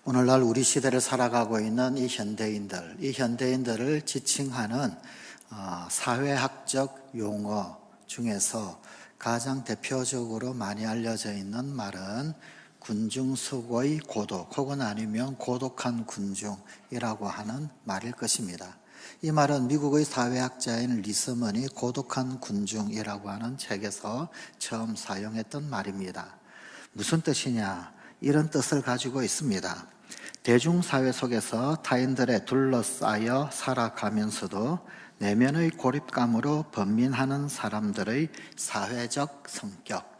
오늘날 우리 시대를 살아가고 있는 이 현대인들을 지칭하는 사회학적 용어 중에서 가장 대표적으로 많이 알려져 있는 말은 군중숙의 고독 혹은 아니면 고독한 군중이라고 하는 말일 것입니다. 이 말은 미국의 사회학자인 리스먼이 고독한 군중이라고 하는 책에서 처음 사용했던 말입니다. 무슨 뜻이냐? 이런 뜻을 가지고 있습니다. 대중사회 속에서 타인들에 둘러싸여 살아가면서도 내면의 고립감으로 번민하는 사람들의 사회적 성격.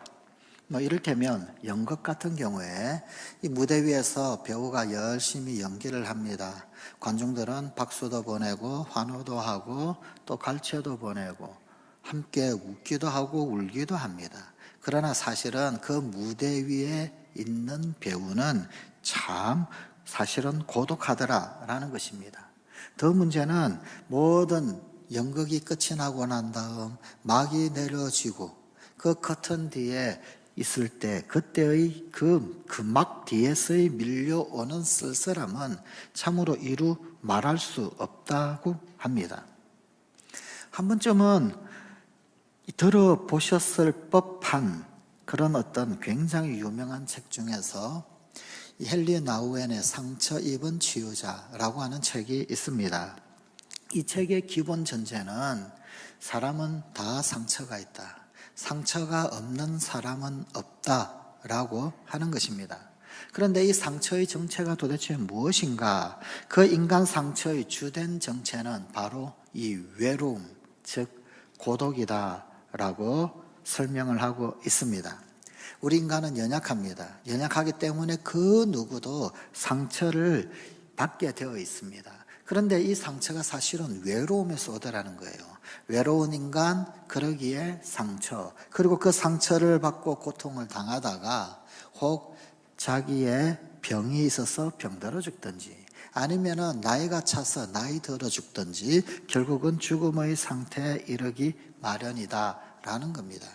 이를테면 연극 같은 경우에 이 무대 위에서 배우가 열심히 연기를 합니다. 관중들은 박수도 보내고 환호도 하고 또 갈채도 보내고 함께 웃기도 하고 울기도 합니다. 그러나 사실은 그 무대 위에 있는 배우는 사실은 고독하더라라는 것입니다. 더 문제는 모든 연극이 끝이 나고 난 다음 막이 내려지고 그 커튼 뒤에 있을 때 그때의 그 막 뒤에서의 밀려오는 쓸쓸함은 참으로 이루 말할 수 없다고 합니다. 한 번쯤은 들어보셨을 법한 그런 어떤 굉장히 유명한 책 중에서 헨리 나우엔의 상처 입은 치유자라고 하는 책이 있습니다. 이 책의 기본 전제는 사람은 다 상처가 있다. 상처가 없는 사람은 없다라고 하는 것입니다. 그런데 이 상처의 정체가 도대체 무엇인가? 그 인간 상처의 주된 정체는 바로 이 외로움, 즉 고독이다라고 설명을 하고 있습니다. 우리 인간은 연약합니다. 연약하기 때문에 그 누구도 상처를 받게 되어 있습니다. 그런데 이 상처가 사실은 외로움에서 오더라는 거예요. 외로운 인간, 그러기에 상처. 그리고 그 상처를 받고 고통을 당하다가 혹 자기의 병이 있어서 병들어 죽든지 아니면은 나이가 차서 나이 들어 죽든지 결국은 죽음의 상태에 이르기 마련이다라는 겁니다.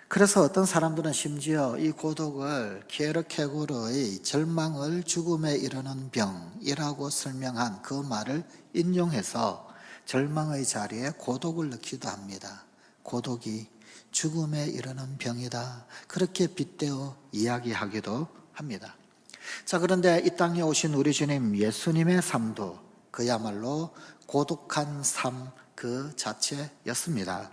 그래서 어떤 사람들은 심지어 이 고독을 키에르케고르의 절망을 죽음에 이르는 병이라고 설명한 그 말을 인용해서 절망의 자리에 고독을 넣기도 합니다. 고독이 죽음에 이르는 병이다. 그렇게 빗대어 이야기하기도 합니다. 자, 그런데 이 땅에 오신 우리 주님 예수님의 삶도 그야말로 고독한 삶 그 자체였습니다.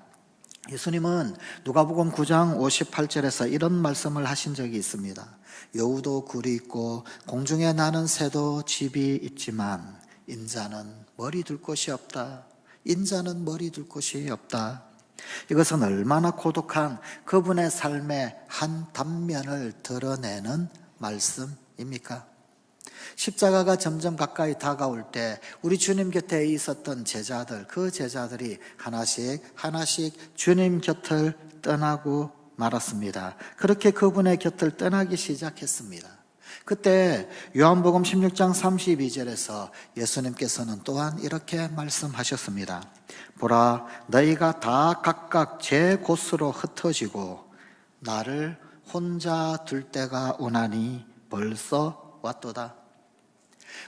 예수님은 누가복음 9장 58절에서 이런 말씀을 하신 적이 있습니다. 여우도 굴이 있고 공중에 나는 새도 집이 있지만 인자는 머리 둘 곳이 없다. 인자는 머리 둘 곳이 없다. 이것은 얼마나 고독한 그분의 삶의 한 단면을 드러내는 말씀입니까? 십자가가 점점 가까이 다가올 때 우리 주님 곁에 있었던 제자들, 그 제자들이 하나씩 주님 곁을 떠나고 말았습니다. 그렇게 그분의 곁을 떠나기 시작했습니다. 그때 요한복음 16장 32절에서 예수님께서는 또한 이렇게 말씀하셨습니다. 보라, 너희가 다 각각 제 곳으로 흩어지고 나를 혼자 둘 때가 오나니 벌써 왔도다.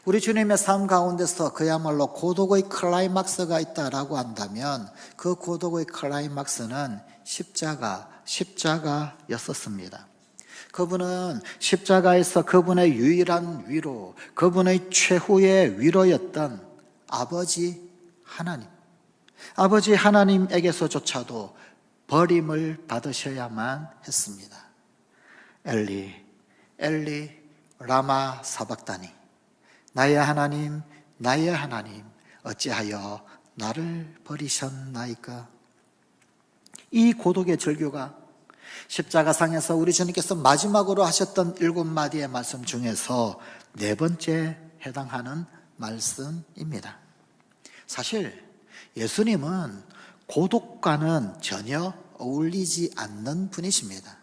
우리 주님의 삶 가운데서 그야말로 고독의 클라이막스가 있다라고 한다면 그 고독의 클라이막스는 십자가였었습니다. 그분은 십자가에서 그분의 유일한 위로, 그분의 최후의 위로였던 아버지 하나님에게서조차도 버림을 받으셔야만 했습니다. 엘리 라마 사박다니, 나의 하나님 어찌하여 나를 버리셨나이까. 이 고독의 절규가 십자가상에서 우리 주님께서 마지막으로 하셨던 7마디의 말씀 중에서 4번째 해당하는 말씀입니다. 사실 예수님은 고독과는 전혀 어울리지 않는 분이십니다.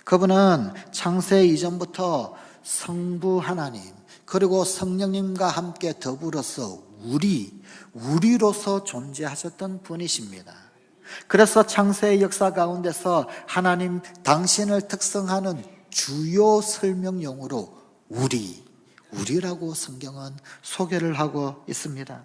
그분은 창세 이전부터 성부 하나님 그리고 성령님과 함께 더불어서 우리로서 존재하셨던 분이십니다. 그래서 창세의 역사 가운데서 하나님 당신을 특성하는 주요 설명용어로 우리라고 성경은 소개를 하고 있습니다.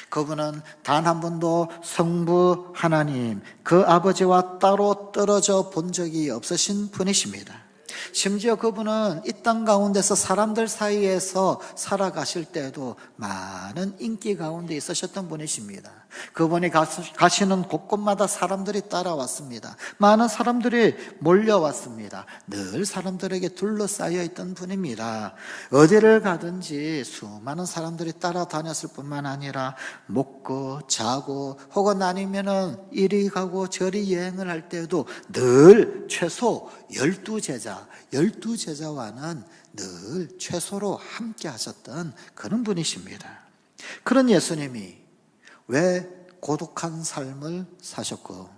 그분은 단 한 번도 성부 하나님, 그 아버지와 따로 떨어져 본 적이 없으신 분이십니다. 심지어 그분은 이 땅 가운데서 사람들 사이에서 살아가실 때도 많은 인기 가운데 있으셨던 분이십니다. 그분이 가시는 곳곳마다 사람들이 따라왔습니다. 많은 사람들이 몰려왔습니다. 늘 사람들에게 둘러싸여 있던 분입니다. 어디를 가든지 수많은 사람들이 따라다녔을 뿐만 아니라 먹고 자고 혹은 아니면은 이리 가고 저리 여행을 할 때도 늘 최소 12제자와는 늘 최소로 함께 하셨던 그런 분이십니다. 그런 예수님이 왜 고독한 삶을 사셨고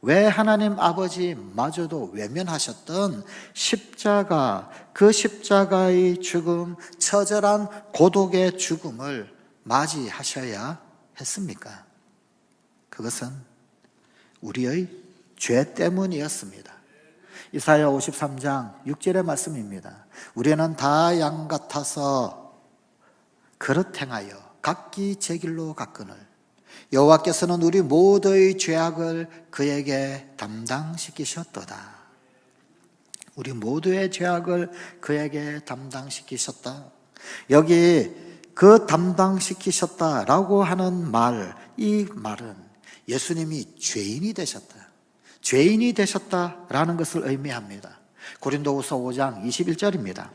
왜 하나님 아버지마저도 외면하셨던 십자가, 그 십자가의 죽음, 처절한 고독의 죽음을 맞이하셔야 했습니까? 그것은 우리의 죄 때문이었습니다. 이사야 53장 6절의 말씀입니다. 우리는 다 양 같아서 그릇 행하여 각기 제 길로 갔거늘 여호와께서는 우리 모두의 죄악을 그에게 담당시키셨도다. 우리 모두의 죄악을 그에게 담당시키셨다. 여기 그 담당시키셨다라고 하는 말, 이 말은 예수님이 죄인이 되셨다. 죄인이 되셨다라는 것을 의미합니다. 고린도후서 5장 21절입니다.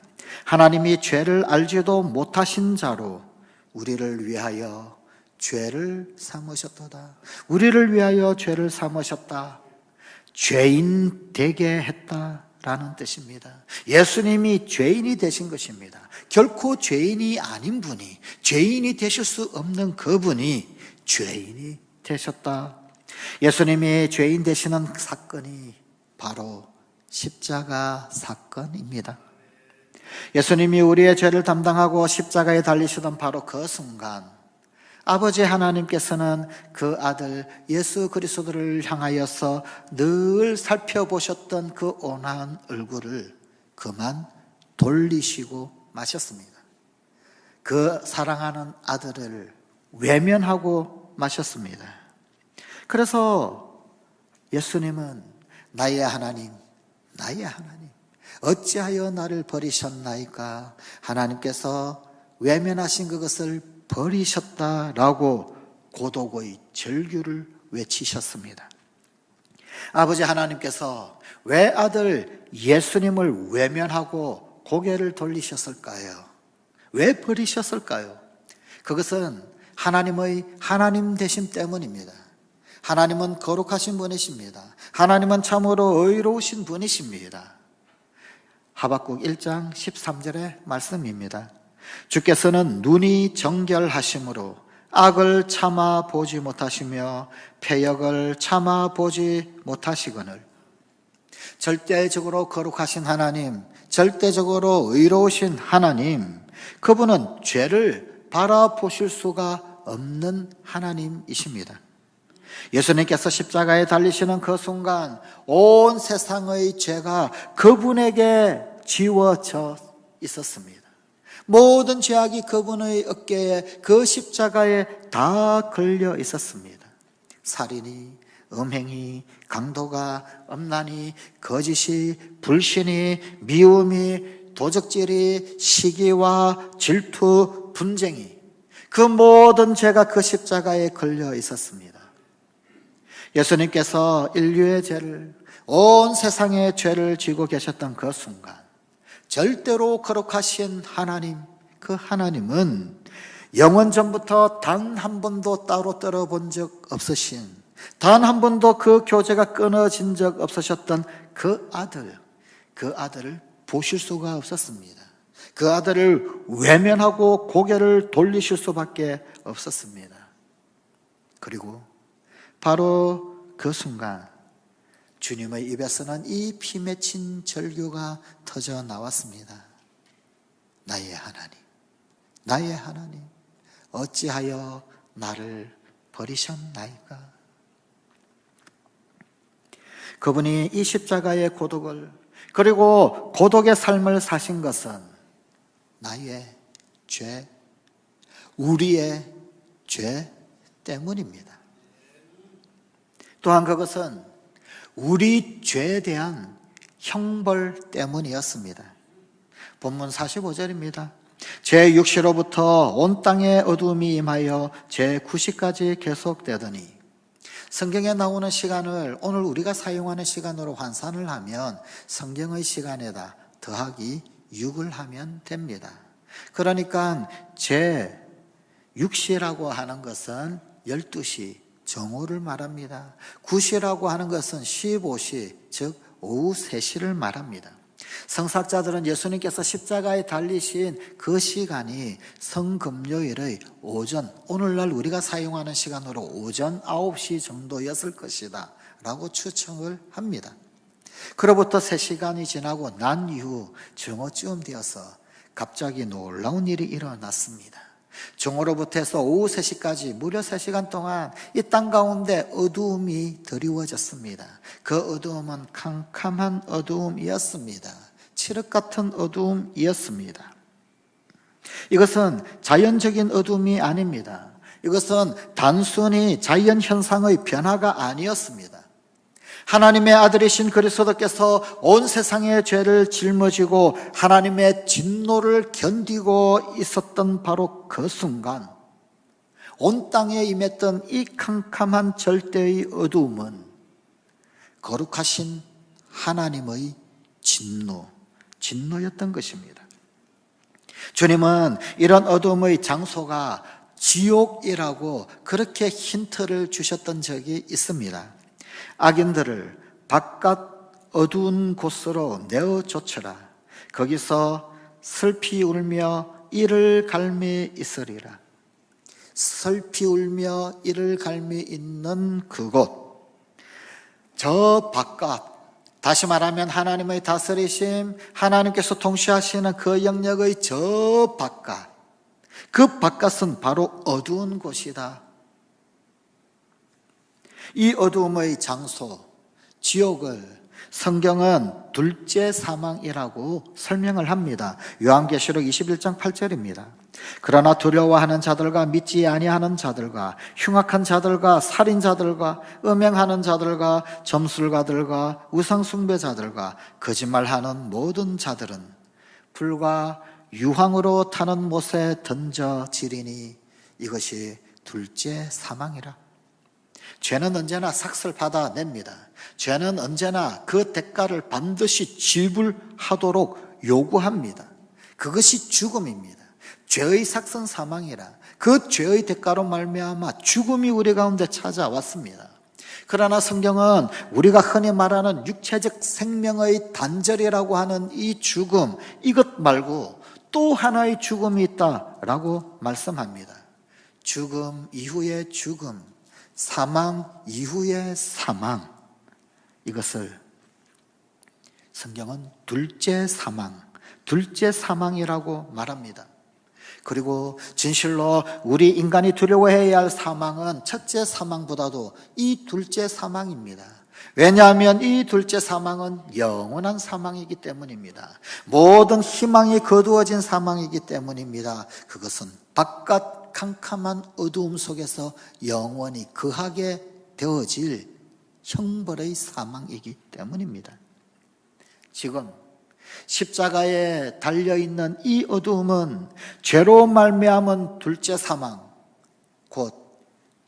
하나님이 죄를 알지도 못하신 자로 우리를 위하여 죄를 삼으셨도다. 우리를 위하여 죄를 삼으셨다. 죄인 되게 했다라는 뜻입니다. 예수님이 죄인이 되신 것입니다. 결코 죄인이 아닌 분이, 죄인이 되실 수 없는 그분이 죄인이 되셨다. 예수님이 죄인 되시는 사건이 바로 십자가 사건입니다. 예수님이 우리의 죄를 담당하고 십자가에 달리시던 바로 그 순간 아버지 하나님께서는 그 아들 예수 그리스도를 향하여서 늘 살펴보셨던 그 온화한 얼굴을 그만 돌리시고 마셨습니다. 그 사랑하는 아들을 외면하고 마셨습니다. 그래서 예수님은 나의 하나님, 나의 하나님, 어찌하여 나를 버리셨나이까? 하나님께서 외면하신 그것을 버리셨다라고 고독의 절규를 외치셨습니다. 아버지 하나님께서 왜 아들 예수님을 외면하고 고개를 돌리셨을까요? 왜 버리셨을까요? 그것은 하나님의 하나님 되심 때문입니다. 하나님은 거룩하신 분이십니다. 하나님은 참으로 의로우신 분이십니다. 하박국 1장 13절의 말씀입니다. 주께서는 눈이 정결하심으로 악을 참아 보지 못하시며 패역을 참아 보지 못하시거늘. 절대적으로 거룩하신 하나님, 절대적으로 의로우신 하나님, 그분은 죄를 바라보실 수가 없는 하나님이십니다. 예수님께서 십자가에 달리시는 그 순간 온 세상의 죄가 그분에게 지워져 있었습니다. 모든 죄악이 그분의 어깨에, 그 십자가에 다 걸려 있었습니다. 살인이, 음행이, 강도가, 음란이, 거짓이, 불신이, 미움이, 도적질이, 시기와 질투, 분쟁이, 그 모든 죄가 그 십자가에 걸려 있었습니다. 예수님께서 인류의 죄를, 온 세상의 죄를 지고 계셨던 그 순간 절대로 거룩하신 하나님, 그 하나님은 영원 전부터 단 한 번도 따로 떨어본 적 없으신, 단 한 번도 그 교제가 끊어진 적 없으셨던 그 아들을 보실 수가 없었습니다. 그 아들을 외면하고 고개를 돌리실 수밖에 없었습니다. 그리고 바로 그 순간 주님의 입에서는 이 피 맺힌 절규가 터져 나왔습니다. 나의 하나님, 나의 하나님, 어찌하여 나를 버리셨나이까? 그분이 이 십자가의 고독을, 그리고 고독의 삶을 사신 것은 나의 죄, 우리의 죄 때문입니다. 또한 그것은 우리 죄에 대한 형벌 때문이었습니다. 본문 45절입니다. 제6시로부터 온 땅에 어두움이 임하여 제9시까지 계속되더니, 성경에 나오는 시간을 오늘 우리가 사용하는 시간으로 환산을 하면 성경의 시간에다 더하기 6을 하면 됩니다. 그러니까 제6시라고 하는 것은 12시 정오를 말합니다. 9시라고 하는 것은 15시, 즉 오후 3시를 말합니다. 성사학자들은 예수님께서 십자가에 달리신 그 시간이 성금요일의 오전, 오늘날 우리가 사용하는 시간으로 오전 9시 정도였을 것이다 라고 추측을 합니다. 그로부터 3시간이 지나고 난 이후 정오쯤 되어서 갑자기 놀라운 일이 일어났습니다. 정오로부터 해서 오후 3시까지 무려 3시간 동안 이 땅 가운데 어두움이 드리워졌습니다. 그 어두움은 캄캄한 어두움이었습니다. 칠흑 같은 어두움이었습니다. 이것은 자연적인 어두움이 아닙니다. 이것은 단순히 자연 현상의 변화가 아니었습니다. 하나님의 아들이신 그리스도께서 온 세상의 죄를 짊어지고 하나님의 진노를 견디고 있었던 바로 그 순간, 온 땅에 임했던 이 캄캄한 절대의 어두움은 거룩하신 하나님의 진노였던 것입니다. 주님은 이런 어두움의 장소가 지옥이라고 그렇게 힌트를 주셨던 적이 있습니다. 악인들을 바깥 어두운 곳으로 내어 쫓으라. 거기서 슬피 울며 이를 갈미 있으리라. 슬피 울며 이를 갈미 있는 그곳, 저 바깥, 다시 말하면 하나님의 다스리심, 하나님께서 통치하시는 그 영역의 저 바깥, 그 바깥은 바로 어두운 곳이다. 이 어두움의 장소, 지옥을 성경은 둘째 사망이라고 설명을 합니다. 요한계시록 21장 8절입니다. 그러나 두려워하는 자들과 믿지 아니하는 자들과 흉악한 자들과 살인자들과 음행하는 자들과 점술가들과 우상숭배자들과 거짓말하는 모든 자들은 불과 유황으로 타는 못에 던져지리니 이것이 둘째 사망이라. 죄는 언제나 삭슬 받아냅니다. 죄는 언제나 그 대가를 반드시 지불하도록 요구합니다. 그것이 죽음입니다. 죄의 삭선 사망이라. 그 죄의 대가로 말미암아 죽음이 우리 가운데 찾아왔습니다. 그러나 성경은 우리가 흔히 말하는 육체적 생명의 단절이라고 하는 이 죽음, 이것 말고 또 하나의 죽음이 있다라고 말씀합니다. 죽음 이후의 죽음, 사망 이후의 사망, 이것을 성경은 둘째 사망이라고 말합니다. 그리고 진실로 우리 인간이 두려워해야 할 사망은 첫째 사망보다도 이 둘째 사망입니다. 왜냐하면 이 둘째 사망은 영원한 사망이기 때문입니다. 모든 희망이 거두어진 사망이기 때문입니다. 그것은 바깥 캄캄한 어두움 속에서 영원히 거하게 되어질 형벌의 사망이기 때문입니다. 지금 십자가에 달려있는 이 어두움은 죄로 말미암은 둘째 사망, 곧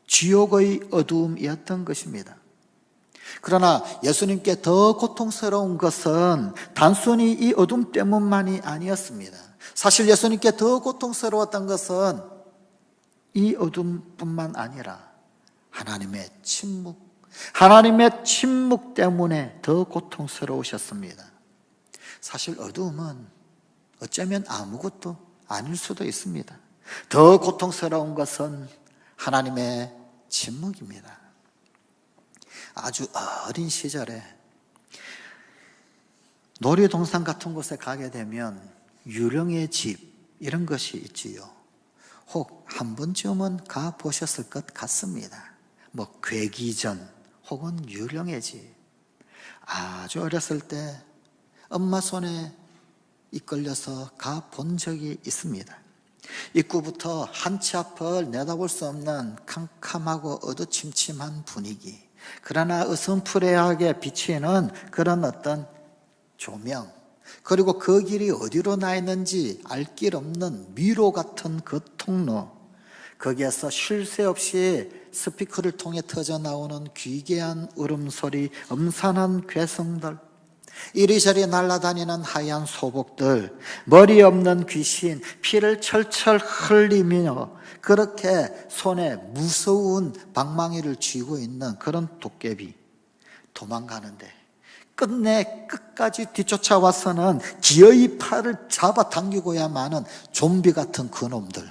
지옥의 어두움이었던 것입니다. 그러나 예수님께 더 고통스러운 것은 단순히 이 어둠 때문만이 아니었습니다. 사실 예수님께 더 고통스러웠던 것은 이 어둠뿐만 아니라 하나님의 침묵 때문에 더 고통스러우셨습니다. 사실 어두움은 어쩌면 아무것도 아닐 수도 있습니다. 더 고통스러운 것은 하나님의 침묵입니다. 아주 어린 시절에 놀이동산 같은 곳에 가게 되면 유령의 집, 이런 것이 있지요. 혹 한 번쯤은 가보셨을 것 같습니다. 괴기전 혹은 유령의 집. 아주 어렸을 때 엄마 손에 이끌려서 가본 적이 있습니다. 입구부터 한 치 앞을 내다볼 수 없는 캄캄하고 어두침침한 분위기, 그러나 으슴푸레하게 비치는 그런 어떤 조명, 그리고 그 길이 어디로 나 있는지 알 길 없는 미로 같은 그 통로, 거기에서 쉴 새 없이 스피커를 통해 터져 나오는 귀괴한 울음소리, 음산한 괴성들, 이리저리 날아다니는 하얀 소복들, 머리 없는 귀신, 피를 철철 흘리며 그렇게 손에 무서운 방망이를 쥐고 있는 그런 도깨비, 도망가는데 끝내 끝까지 뒤쫓아와서는 기어이 팔을 잡아당기고야만은 좀비 같은 그놈들,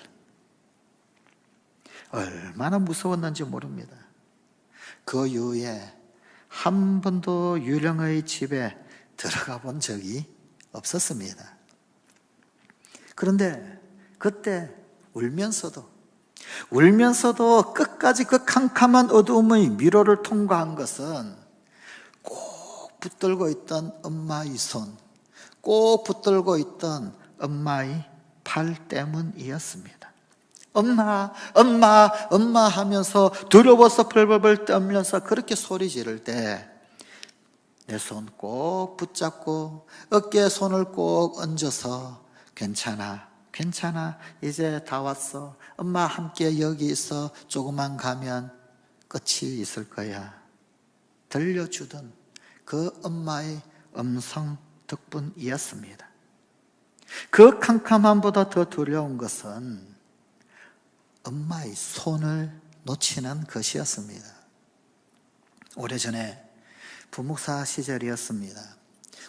얼마나 무서웠는지 모릅니다. 그 이후에 한 번도 유령의 집에 들어가 본 적이 없었습니다. 그런데 그때 울면서도 끝까지 그 캄캄한 어두움의 미로를 통과한 것은 꼭 붙들고 있던 엄마의 손, 꼭 붙들고 있던 엄마의 팔 때문이었습니다. 엄마, 엄마, 엄마 하면서 두려워서 벌벌벌 떨면서 그렇게 소리 지를 때 내 손 꼭 붙잡고 어깨에 손을 꼭 얹어서 괜찮아, 괜찮아, 이제 다 왔어. 엄마 함께 여기 있어. 조금만 가면 끝이 있을 거야. 들려주던 그 엄마의 음성 덕분이었습니다. 그 캄캄함보다 더 두려운 것은 엄마의 손을 놓치는 것이었습니다. 오래전에 부목사 시절이었습니다.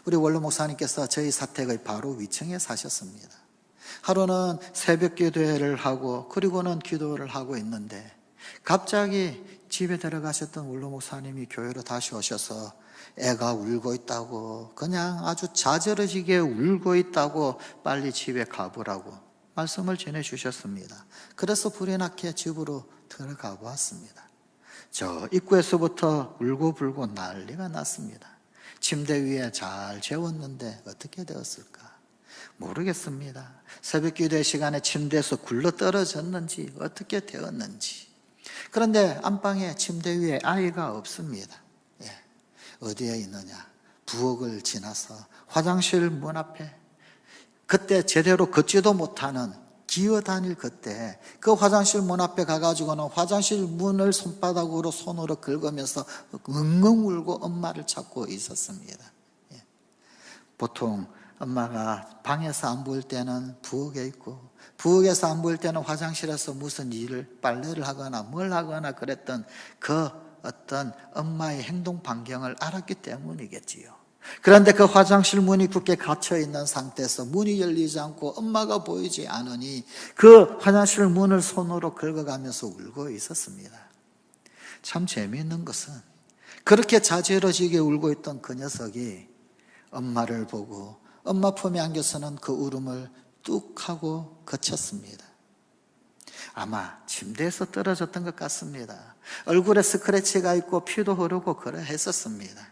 우리 원로 목사님께서 저희 사택의 바로 위층에 사셨습니다. 하루는 새벽 기도회를 하고 그리고는 기도를 하고 있는데 갑자기 집에 들어가셨던 원로 목사님이 교회로 다시 오셔서 애가 울고 있다고, 그냥 아주 자저러지게 울고 있다고 빨리 집에 가보라고 말씀을 전해주셨습니다. 그래서 불이 나게 집으로 들어가 보았습니다. 저 입구에서부터 울고불고 난리가 났습니다. 침대 위에 잘 재웠는데 어떻게 되었을까? 모르겠습니다. 새벽 기도의 시간에 침대에서 굴러 떨어졌는지 어떻게 되었는지. 그런데 안방에 침대 위에 아이가 없습니다. 어디에 있느냐? 부엌을 지나서 화장실 문 앞에, 그때 제대로 걷지도 못하는 기어다닐 그때 그 화장실 문 앞에 가가지고는 화장실 문을 손바닥으로 손으로 긁으면서 엉엉 울고 엄마를 찾고 있었습니다. 보통 엄마가 방에서 안 보일 때는 부엌에 있고, 부엌에서 안 보일 때는 화장실에서 무슨 일을, 빨래를 하거나 뭘 하거나 그랬던 그 어떤 엄마의 행동 반경을 알았기 때문이겠지요. 그런데 그 화장실 문이 굳게 갇혀 있는 상태에서 문이 열리지 않고 엄마가 보이지 않으니 그 화장실 문을 손으로 긁어가면서 울고 있었습니다. 참 재미있는 것은 그렇게 자지러지게 울고 있던 그 녀석이 엄마를 보고 엄마 품에 안겨서는 그 울음을 뚝 하고 그쳤습니다. 아마 침대에서 떨어졌던 것 같습니다. 얼굴에 스크래치가 있고 피도 흐르고 그래 했었습니다.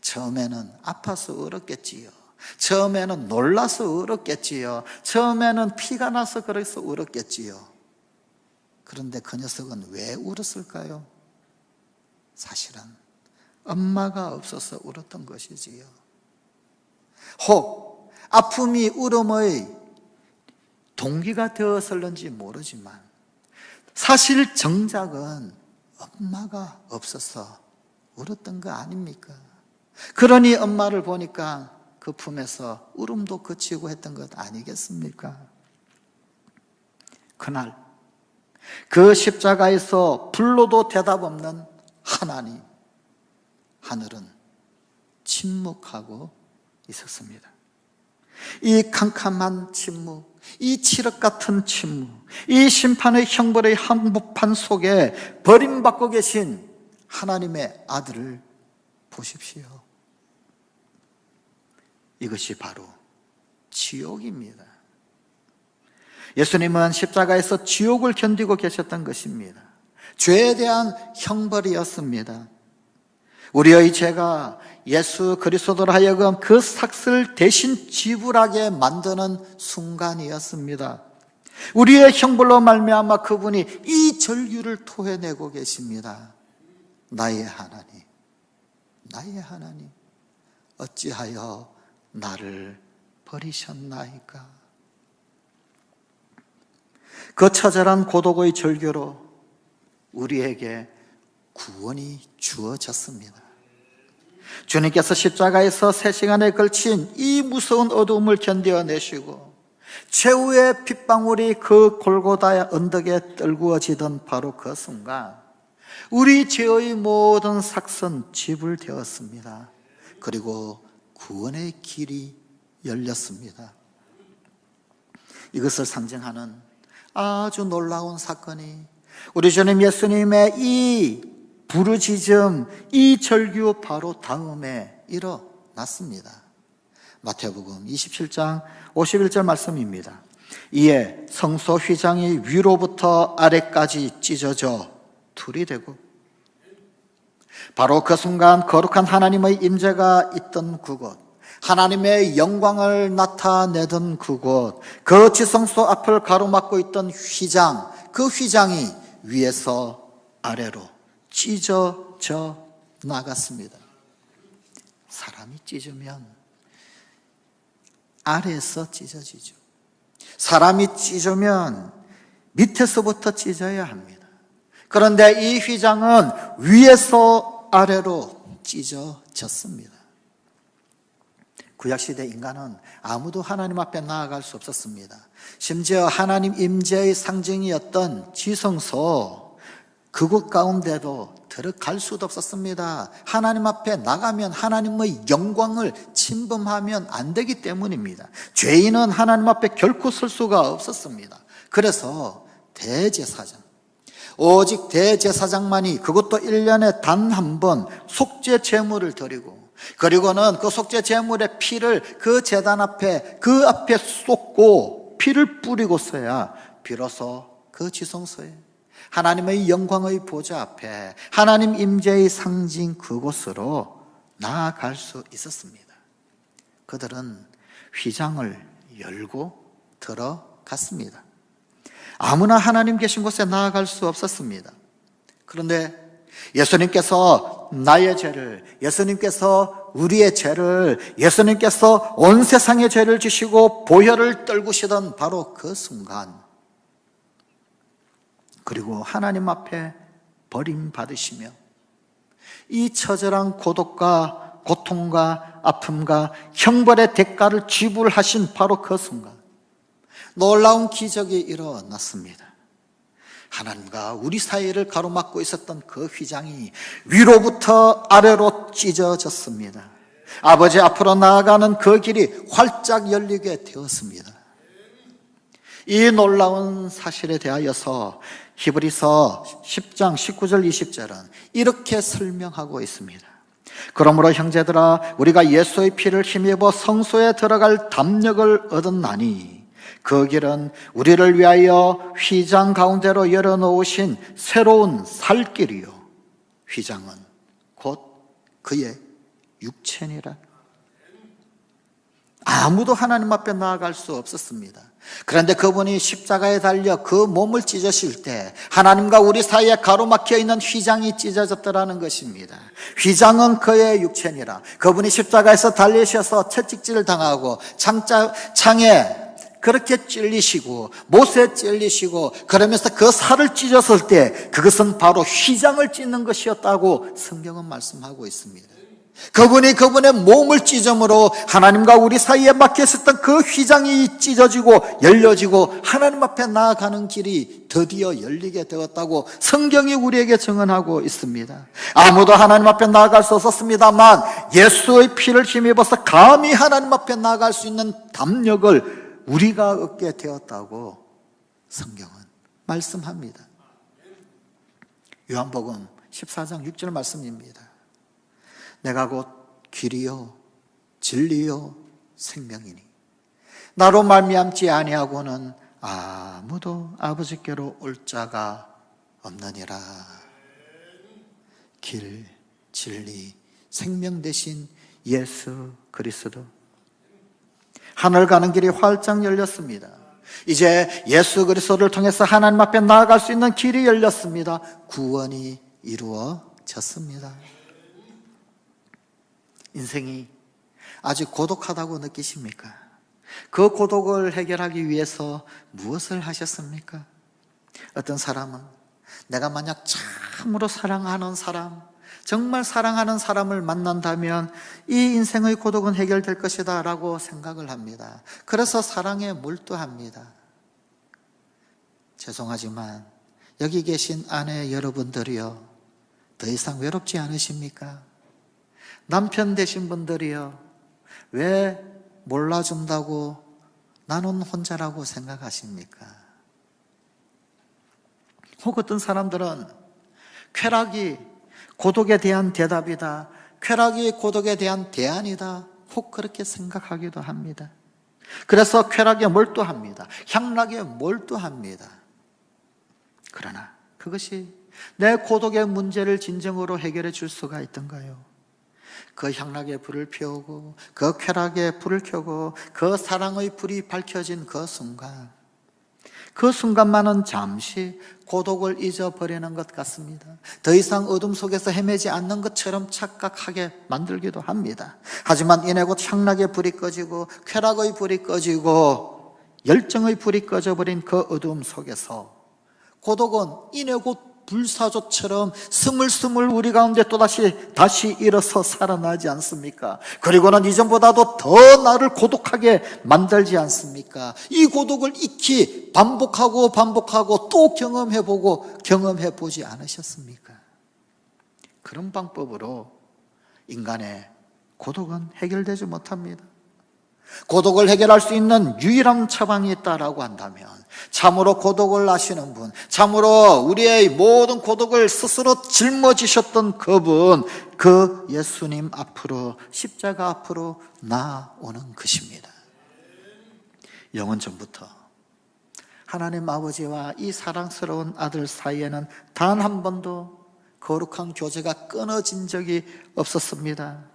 처음에는 아파서 울었겠지요. 처음에는 놀라서 울었겠지요. 처음에는 피가 나서 그래서 울었겠지요. 그런데 그 녀석은 왜 울었을까요? 사실은 엄마가 없어서 울었던 것이지요. 혹 아픔이 울음의 동기가 되었을는지 모르지만 사실 정작은 엄마가 없어서 울었던 거 아닙니까? 그러니 엄마를 보니까 그 품에서 울음도 그치고 했던 것 아니겠습니까? 그날 그 십자가에서 불러도 대답 없는 하나님, 하늘은 침묵하고 있었습니다. 이 캄캄한 침묵, 이 칠흑 같은 침묵, 이 심판의 형벌의 한복판 속에 버림받고 계신 하나님의 아들을 보십시오. 이것이 바로 지옥입니다. 예수님은 십자가에서 지옥을 견디고 계셨던 것입니다. 죄에 대한 형벌이었습니다. 우리의 죄가 예수 그리스도로 하여금 그 삭을 대신 지불하게 만드는 순간이었습니다. 우리의 형벌로 말미암아 그분이 이 절규를 토해내고 계십니다. 나의 하나님, 나의 하나님, 어찌하여 나를 버리셨나이까? 그 처절한 고독의 절규로 우리에게 구원이 주어졌습니다. 주님께서 십자가에서 3시간에 걸친 이 무서운 어두움을 견뎌내시고 최후의 핏방울이 그 골고다의 언덕에 떨구어지던 바로 그 순간 우리 죄의 모든 삭선 지불되었습니다. 그리고 구원의 길이 열렸습니다. 이것을 상징하는 아주 놀라운 사건이 우리 주님 예수님의 이 부르짖음, 이 절규 바로 다음에 일어났습니다. 마태복음 27장 51절 말씀입니다. 이에 성소 휘장이 위로부터 아래까지 찢어져 둘이 되고 바로 그 순간 거룩한 하나님의 임재가 있던 그곳, 하나님의 영광을 나타내던 그곳, 그 지성소 앞을 가로막고 있던 휘장, 그 휘장이 위에서 아래로 찢어져 나갔습니다. 사람이 찢으면 아래에서 찢어지죠. 사람이 찢으면 밑에서부터 찢어야 합니다. 그런데 이 휘장은 위에서 아래로 찢어졌습니다. 구약시대 인간은 아무도 하나님 앞에 나아갈 수 없었습니다. 심지어 하나님 임재의 상징이었던 지성소, 그곳 가운데도 들어갈 수도 없었습니다. 하나님 앞에 나가면 하나님의 영광을 침범하면 안 되기 때문입니다. 죄인은 하나님 앞에 결코 설 수가 없었습니다. 그래서 대제사장, 오직 대제사장만이, 그것도 1년에 단 한 번 속죄 제물을 드리고, 그리고는 그 속죄 제물의 피를 그 제단 앞에, 그 앞에 쏟고 피를 뿌리고서야 비로소 그 지성소에 하나님의 영광의 보좌 앞에 하나님 임재의 상징 그곳으로 나아갈 수 있었습니다. 그들은 휘장을 열고 들어갔습니다. 아무나 하나님 계신 곳에 나아갈 수 없었습니다. 그런데 예수님께서 나의 죄를, 예수님께서 우리의 죄를, 예수님께서 온 세상의 죄를 지시고 보혈을 떨구시던 바로 그 순간, 그리고 하나님 앞에 버림받으시며 이 처절한 고독과 고통과 아픔과 형벌의 대가를 지불하신 바로 그 순간 놀라운 기적이 일어났습니다. 하나님과 우리 사이를 가로막고 있었던 그 휘장이 위로부터 아래로 찢어졌습니다. 아버지 앞으로 나아가는 그 길이 활짝 열리게 되었습니다. 이 놀라운 사실에 대하여서 히브리서 10장 19절 20절은 이렇게 설명하고 있습니다. 그러므로 형제들아, 우리가 예수의 피를 힘입어 성소에 들어갈 담력을 얻었나니 그 길은 우리를 위하여 휘장 가운데로 열어놓으신 새로운 살 길이요, 휘장은 곧 그의 육체니라. 아무도 하나님 앞에 나아갈 수 없었습니다. 그런데 그분이 십자가에 달려 그 몸을 찢으실 때 하나님과 우리 사이에 가로막혀 있는 휘장이 찢어졌더라는 것입니다. 휘장은 그의 육체니라. 그분이 십자가에서 달리셔서 채찍질을 당하고 창에 그렇게 찔리시고 못에 찔리시고 그러면서 그 살을 찢었을 때 그것은 바로 휘장을 찢는 것이었다고 성경은 말씀하고 있습니다. 그분이 그분의 몸을 찢음으로 하나님과 우리 사이에 막혀 있었던 그 휘장이 찢어지고 열려지고 하나님 앞에 나아가는 길이 드디어 열리게 되었다고 성경이 우리에게 증언하고 있습니다. 아무도 하나님 앞에 나아갈 수 없었습니다만 예수의 피를 힘입어서 감히 하나님 앞에 나아갈 수 있는 담력을 우리가 얻게 되었다고 성경은 말씀합니다. 요한복음 14장 6절 말씀입니다. 내가 곧 길이요 진리요 생명이니 나로 말미암지 아니하고는 아무도 아버지께로 올 자가 없느니라. 길, 진리, 생명 되신 예수 그리스도, 하늘 가는 길이 활짝 열렸습니다. 이제 예수 그리스도를 통해서 하나님 앞에 나아갈 수 있는 길이 열렸습니다. 구원이 이루어졌습니다. 인생이 아주 고독하다고 느끼십니까? 그 고독을 해결하기 위해서 무엇을 하셨습니까? 어떤 사람은 내가 만약 참으로 사랑하는 사람, 정말 사랑하는 사람을 만난다면 이 인생의 고독은 해결될 것이다 라고 생각을 합니다. 그래서 사랑에 몰두합니다. 죄송하지만 여기 계신 아내 여러분들이요, 더 이상 외롭지 않으십니까? 남편 되신 분들이요, 왜 몰라준다고 나는 혼자라고 생각하십니까? 혹 어떤 사람들은 쾌락이 고독에 대한 대답이다, 쾌락이 고독에 대한 대안이다, 혹 그렇게 생각하기도 합니다. 그래서 쾌락에 몰두합니다. 향락에 몰두합니다. 그러나 그것이 내 고독의 문제를 진정으로 해결해 줄 수가 있던가요? 그 향락에 불을 피우고 그 쾌락에 불을 켜고 그 사랑의 불이 밝혀진 그 순간만은 잠시 고독을 잊어버리는 것 같습니다. 더 이상 어둠 속에서 헤매지 않는 것처럼 착각하게 만들기도 합니다. 하지만 이내 곧 향락의 불이 꺼지고 쾌락의 불이 꺼지고 열정의 불이 꺼져버린 그 어둠 속에서 고독은 이내 곧 불사조처럼 스물스물 우리 가운데 다시 일어서 살아나지 않습니까? 그리고는 이전보다도 더 나를 고독하게 만들지 않습니까? 이 고독을 익히 반복하고 또 경험해보고 경험해보지 않으셨습니까? 그런 방법으로 인간의 고독은 해결되지 못합니다. 고독을 해결할 수 있는 유일한 처방이 있다라고 한다면 참으로 고독을 아시는 분, 참으로 우리의 모든 고독을 스스로 짊어지셨던 그분, 그 예수님 앞으로, 십자가 앞으로 나오는 것입니다. 영원전부터 하나님 아버지와 이 사랑스러운 아들 사이에는 단 한 번도 거룩한 교제가 끊어진 적이 없었습니다.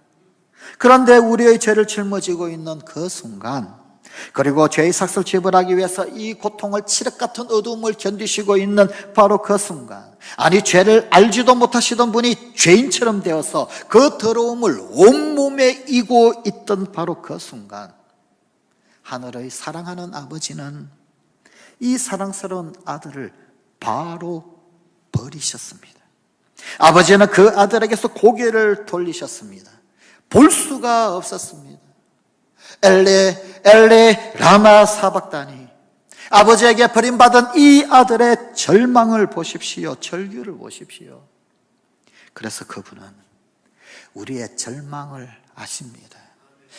그런데 우리의 죄를 짊어지고 있는 그 순간, 그리고 죄의 삭을 지불하기 위해서 이 고통을 칠흑 같은 어두움을 견디시고 있는 바로 그 순간, 아니 죄를 알지도 못하시던 분이 죄인처럼 되어서 그 더러움을 온몸에 이고 있던 바로 그 순간, 하늘의 사랑하는 아버지는 이 사랑스러운 아들을 바로 버리셨습니다. 아버지는 그 아들에게서 고개를 돌리셨습니다. 볼 수가 없었습니다. 엘레 엘레 라마 사박다니, 아버지에게 버림받은 이 아들의 절망을 보십시오. 절규를 보십시오. 그래서 그분은 우리의 절망을 아십니다.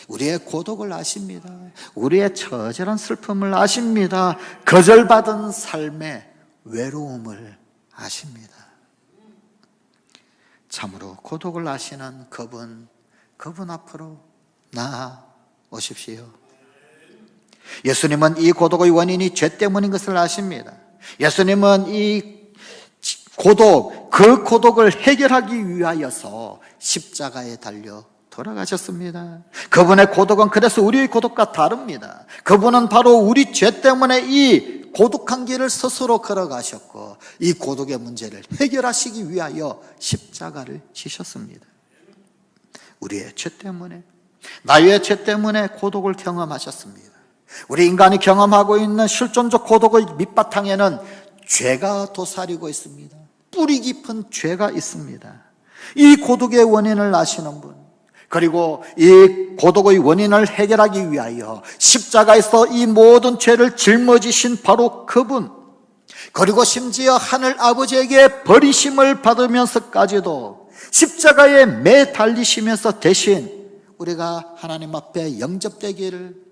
우리의 고독을 아십니다. 우리의 처절한 슬픔을 아십니다. 거절받은 삶의 외로움을 아십니다. 참으로 고독을 아시는 그분 앞으로 나아오십시오. 예수님은 이 고독의 원인이 죄 때문인 것을 아십니다. 예수님은 이 고독, 그 고독을 해결하기 위하여서 십자가에 달려 돌아가셨습니다. 그분의 고독은 그래서 우리의 고독과 다릅니다. 그분은 바로 우리 죄 때문에 이 고독한 길을 스스로 걸어가셨고, 이 고독의 문제를 해결하시기 위하여 십자가를 지셨습니다. 우리의 죄 때문에, 나의 죄 때문에 고독을 경험하셨습니다. 우리 인간이 경험하고 있는 실존적 고독의 밑바탕에는 죄가 도사리고 있습니다. 뿌리 깊은 죄가 있습니다. 이 고독의 원인을 아시는 분, 그리고 이 고독의 원인을 해결하기 위하여 십자가에서 이 모든 죄를 짊어지신 바로 그분, 그리고 심지어 하늘 아버지에게 버리심을 받으면서까지도 십자가에 매달리시면서 대신 우리가 하나님 앞에 영접되기를,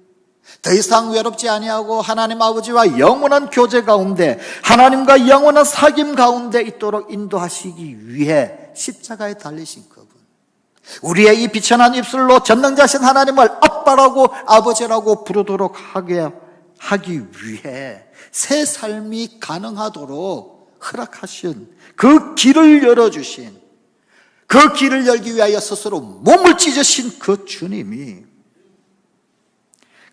더 이상 외롭지 아니하고 하나님 아버지와 영원한 교제 가운데, 하나님과 영원한 사귐 가운데 있도록 인도하시기 위해 십자가에 달리신 그분, 우리의 이 비천한 입술로 전능자신 하나님을 아빠라고 아버지라고 부르도록 하기 위해 새 삶이 가능하도록 허락하신, 그 길을 열어주신, 그 길을 열기 위하여 스스로 몸을 찢으신 그 주님이,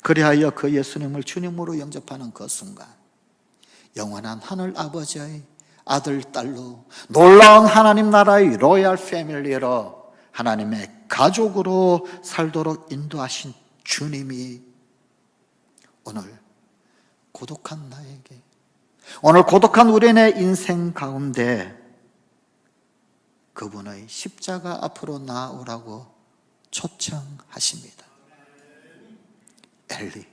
그리하여 그 예수님을 주님으로 영접하는 그 순간 영원한 하늘 아버지의 아들, 딸로 놀라운 하나님 나라의 로얄 패밀리로 하나님의 가족으로 살도록 인도하신 주님이 오늘 고독한 나에게, 오늘 고독한 우리의 인생 가운데 그분의 십자가 앞으로 나오라고 초청하십니다. 엘리,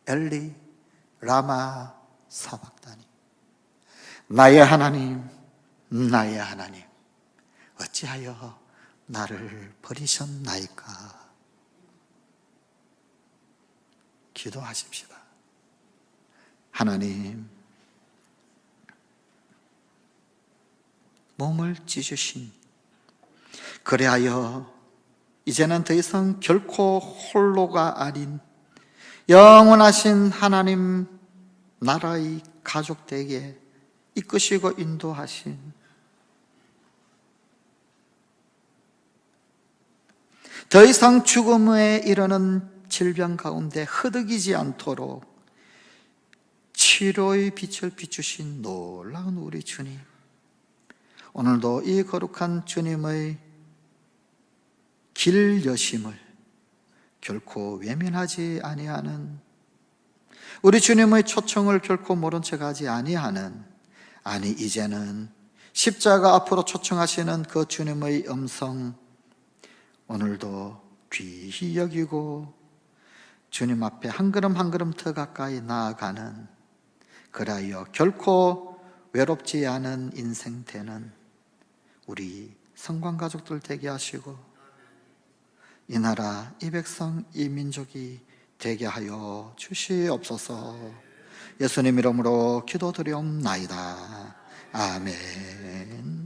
엘리, 라마 사박다니. 나의 하나님, 나의 하나님, 어찌하여 나를 버리셨나이까? 기도하십시다. 하나님, 몸을 찢으신, 그리하여 이제는 더 이상 결코 홀로가 아닌 영원하신 하나님 나라의 가족되게 이끄시고 인도하신 더 이상 죽음에 이르는 질병 가운데 흐득이지 않도록 치료의 빛을 비추신 놀라운 우리 주님, 오늘도 이 거룩한 주님의 길 여심을 결코 외면하지 아니하는, 우리 주님의 초청을 결코 모른 척하지 아니하는, 아니 이제는 십자가 앞으로 초청하시는 그 주님의 음성 오늘도 귀히 여기고 주님 앞에 한 걸음 한 걸음 더 가까이 나아가는, 그리하여 결코 외롭지 않은 인생 되는 우리 성관 가족들 되게 하시고 이 나라, 이 백성, 이 민족이 되게 하여 주시옵소서. 예수님 이름으로 기도드리옵나이다. 아멘.